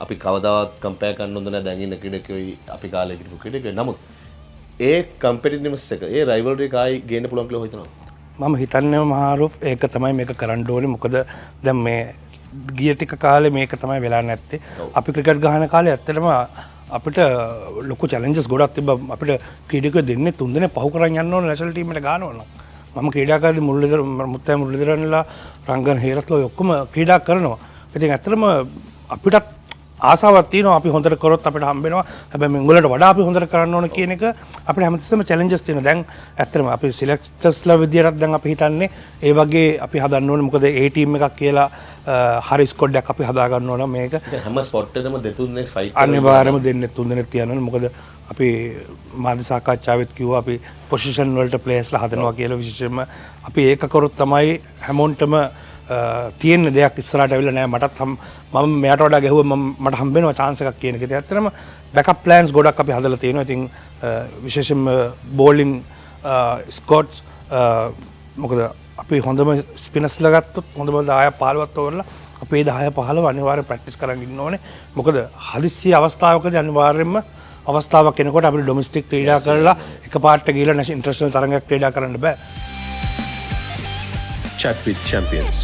අපි කවදාවත් කම්පෙයාර් කරන්න හොඳ නැහැ දැන් ඉන්න ක්‍රීඩකයෝයි අපි කාලේ හිටපු ක්‍රීඩකයෝ. නමුත් ඒ කම්පිටිටිව්නස් එක ඒ රයිවල්රි එක ආයි ගේන්න පුළුවන් කියලා හිතනවා. මම හිතන්නේ මහාරුෆ් ඒක තමයි මේක කරන්න ඕනේ. මොකද දැන් මේ ගිය ටික කාලේ මේක තමයි වෙලා නැත්තේ. අපි ක්‍රිකට් ගහන කාලේ ඇත්තටම අපිට ලොකු චැලෙන්ජස් ගොඩක් තිබ්බා. අපිට ක්‍රීඩකයෝ දෙන්නේ 3 දෙනෙක් පහු කරන් යන්න ඕනේ නැෂනල් ටීම් එකට ගානවා නම්. මම ක්‍රීඩාකාරී මුත්තයි මුරලිදරන්ලා රංගන හේරත්ලෝ ඔක්කොම ක්‍රීඩා කරනවා. ඉතින් ඇත්තටම අපිටත් ආසාවක් තියෙනවා අපි හොඳට කරොත් අපිට හම්බ වෙනවා. හැබැයි මේගොල්ලන්ට වඩා අපි හොඳට කරන්න ඕන කියන එක අපිට හැමතිස්සෙම චැලෙන්ජස් තියෙනවා. දැන් ඇත්තටම අපි සිලෙක්ටර්ස්ලා විදියටත් දැන් අපි හිතන්නේ ඒ වගේ අපි හදන්න ඕනේ. මොකද ඒ ටීම් එකක් කියලා හරි ස්කොඩ් එකක් අපි හදා ගන්න ඕන මේක. හැම ස්පොට් එකෙම දෙතුන්ෙක් ෆයිට් අනිවාර්යයෙන්ම දෙන්නේ 3 දෙනෙක් තියන්න ඕනේ. මොකද අපි මාධ්‍ය සාකච්ඡාවෙත් කිව්වා අපි පොසිෂන් වලට ප්ලේයර්ස්ලා හදනවා කියලා. විශේෂයෙන්ම අපි ඒක කරොත් තමයි හැමෝන්ටම තියෙන දෙයක් ඉස්සරහට ඇවිල්ලා නැහැ. මටත් මම මෙයාට වඩා ගැහුවා මට හම්බ වෙනවා chance එකක් කියන එක. ඉතින් ඇත්තටම බෑකප් ප්ලෑන්ස් ගොඩක් අපි හදලා තියෙනවා. ඉතින් විශේෂයෙන්ම බෝලින් ස්කොට්ස් මොකද අපි හොඳම ස්පිනර්ස්ලා ගත්තොත් හොඳම 10 15ක් ඕවරලා අපේ 10 15 අනිවාර්යෙන් ප්‍රැක්ටිස් කරන් ඉන්න ඕනේ. මොකද හදිස්සි අවස්ථාවකදී අනිවාර්යෙන්ම අවස්ථාවක් එනකොට අපිට ඩොමෙස්ටික් ක්‍රීඩා කරලා එකපාරට ගිහලා ඉන්ටර්නැෂනල් තරඟයක් ක්‍රීඩා කරන්න බෑ. Chat with Champions.